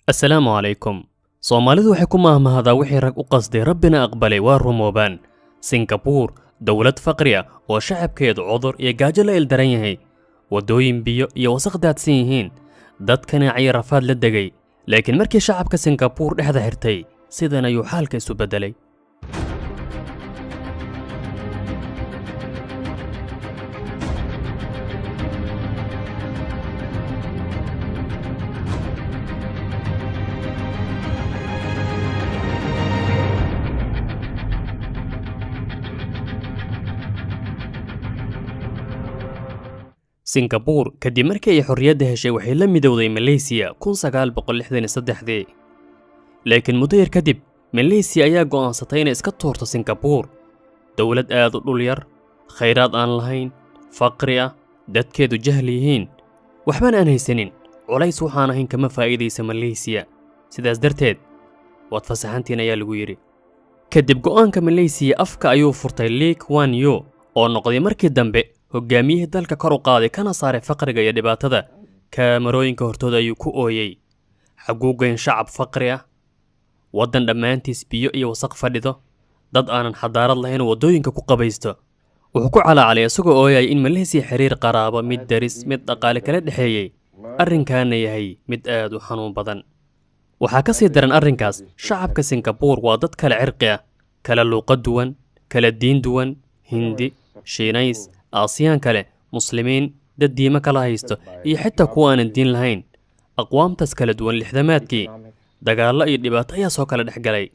السلام عليكم. Soomaalidu waxay ku maahmaahadaa wixii rag u qasday rabbina aqbalay waa rumoobaan. Singapore dawlad faqri ah oo shacabkeedu cudur iyo gaajo la ildaran yahay, wadooyin biyo iyo wasakh daadsan yihiin, dadkana ay rafaad la degay. Laakiin markii shacabka Singapore dhexda xirtay, sidan ayuu xaalka isu bedelay. Singapore kadib markii ay xorriyadda heshay waxay la midowday Malaysia 1963. Laakiin muddo yar kadib, Malaysia ayaa go'aansatay inay iska tuurto Singapore. Dawlad aad u dhul yar, khayraad aan lahayn, faqri ah, dadkeedu jahli yihiin, waxbana aan haysanin. Culays waxaan ahayn kama faa'iidaysa Malaysia. Sidaas darteed, waad fasaxantiin ayaa lagu yiri. Kadib go'aanka Malaysia afka ayuu furtay Lee Kuan Yew oo noqday markii dambe hogaamiyihii dalka kor u qaaday kana saaray faqriga iyo dhibaatada. Kaamarooyinka hortooda ayuu ku ooyay. Xaguugayn shacab faqri ah, waddan dhammaantiis biyo iyo wasakh fadhido, dad aanan xadaarad lahayn wadooyinka ku qabaysto. Wuxuu ku calaalay isagoo ooyay in Malaysia xiriir qaraabo mid daris mid dhaqaale kala dhexeeyay, arrinkaana yahay mid aad u xanuun badan. waxaa ka sii daran arrinkaas, shacabka Singapore waa dad kala cirqi ah, kala luuqad duwan, kala diin duwan, Hindi, Shiinays, Aasiyaan kale, Muslimiin, dad diimo kala haysto, iyo xitaa kuwa aanan diin lahayn. Aqwaamtaas kala duwan lixdamaadkii, dagaallo iyo dhibaato ayaa soo kala dhex galay.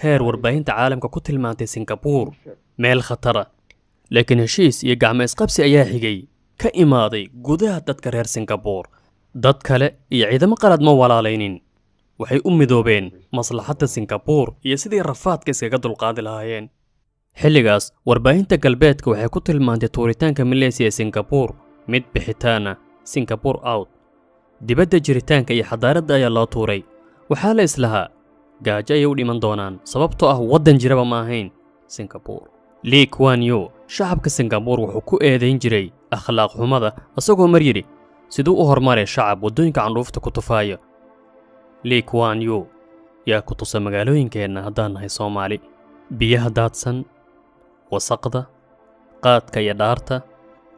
Heer warbaahinta caalamka ku tilmaantay Singapore meel khatara. Laakiin heshiis iyo gacmo isqabsi ayaa xigay ka imaaday gudaha dadka reer Singapore. Dad kale iyo ciidamo qalad ma walaalaynin. Waxay u midoobeen maslaxadda Singapore iyo sidii rafaadka iskaga dulqaadi lahaayeen. xilligaas warbaahinta galbeedka waxay ku tilmaantay tuuritaanka Malaysia ee Singapore mid bixitaana Singapore out. Dibadda jiritaanka iyo xadaaradda ayaa loo tuuray. Waxaa la islahaa gaajo ayay u dhiman doonaan sababtoo ah waddan jiraba ma ahayn Singapore. Lee Kuan Yew shacabka Singapore wuxuu ku eedayn jiray akhlaaq xumada asagoo mar yidhi siduu u hormaray shacab wadooyinka candhuufta ku tufaayo. Lee Kuan Yew yaa ku tusa magaalooyinkeenna haddaan nahay Soomaali. Biyaha daadsan, wasaqda, qaadka iyo dhaarta,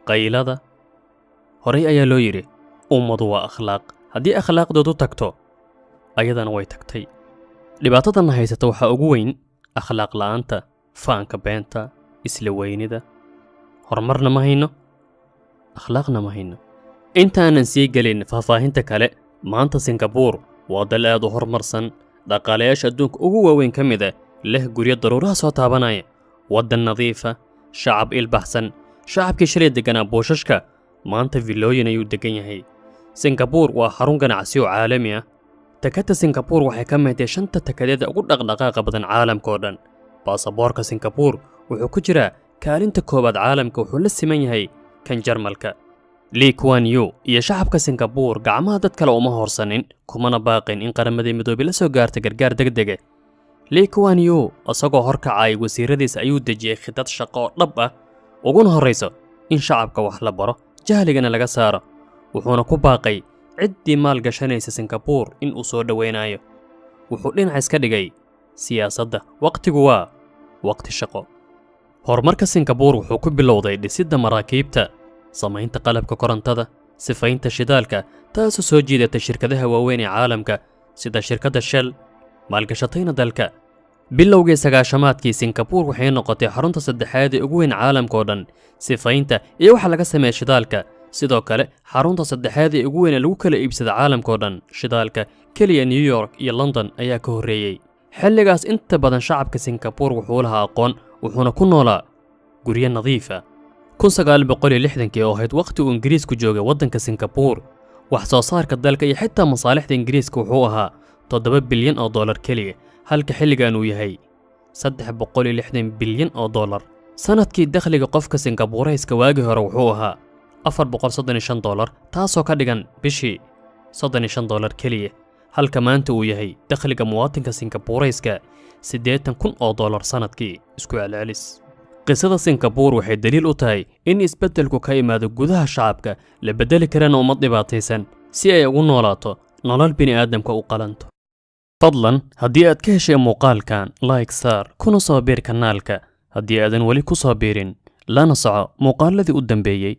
qaylada. Horay ayaa loo yidhi ummadu waa akhlaaq. Haddii akhlaaqdoodu tagto, ayadana way tagtay. Dhibaatadan haysata waxaa ugu weyn akhlaaq la'aanta, faanka beenta, isla weynida. Horumarna ma hayno, akhlaaqna ma hayno. Intaanan sii gelin faahfaahinta kale, maanta Singapore waa dal aad u horumarsan, dhaqaalayaasha adduunka ugu waaweyn ka mid ah, leh guryo daruuraha soo taabanaya, waddan nadiifa, shacab ilbaxsan. Shacabkii shalay deganaa buushashka maanta villooyin ayuu degan yahay. Singapore waa xarun ganacsi oo caalami ah. Takada Singapore waxay ka mid tahay 5 takadeeda ugu dhaqdhaqaaqa badan caalamka oo dhan. Baasaboorka Singapore wuxuu ku jiraa kaalinta koowaad caalamka, wuxuu la siman yahay kan Jarmalka. Lee Kuan Yew iyo shacabka Singapore gacmaha dad kale uma horsanin, kumana baaqin in qaramadii midoobay la soo gaarto gargaar degdeg ah. Lee Kuan Yew asagoo horkacay wasiiradiisa ayuu dejiyay khidad shaqo dhab ah, uguna horreyso in shacabka wax la baro, jahligana laga saaro. Wuxuuna ku baaqay ciddii maal gashanaysa Singapore in uu soo dhaweynayo. Wuxuu dhinac iska dhigay siyaasadda. Waqtigu waa waqti shaqo. Horumarka Singapore wuxuu ku bilowday dhisidda maraakiibta, samaynta qalabka korontada, sifaynta shidaalka, taasoo soo jiidatay shirkadaha waaweyn ee caalamka sida shirkadda Shell, maalgashatayna dalka. Bilowgii 90-maadkii Singapore waxay noqotay xarunta saddexaad ee ugu weyn caalamka oo dhan, sifaynta iyo waxa laga sameeyo shidaalka. Sidoo kale xarunta saddexaad ee ugu weyn ee lagu kala iibsado caalamka oo dhan shidaalka kaliya New York iyo London ayaa ka horreeyay. Xilligaas inta badan shacabka Singapore wuxuu lahaa aqoon, wuxuuna ku noolaa guryo nadiif ah. 1960 oo ahayd waqti uu Ingiriisku joogay waddanka Singapore, wax soo saarka dalka iyo xitaa masaalixda Ingiriiska wuxuu ahaa $7 bilyan kaliya, halka xilligan uu yahay $360 bilyan. sanadkii dakhliga qofka Singaboreyska waagii hore wuxuu ahaa $435, taasoo ka dhigan bishii $35 kaliya, halka maanta uu yahay dakhliga muwaadinka Singaboreyska $80,000 sanadkii. Isku celcelis. qisada Singapore waxay daliil u tahay in isbeddelku ka imaado gudaha shacabka, la bedeli karana ummad dhibaataysan si ay ugu noolaato nolol bini'aadamka u qalanto. fadlan haddii aad ka heshay muuqaalkan like saar kuna soo biir kanaalka haddii aadan weli ku soo biirin lana soco muuqaaladii u dambeeyey.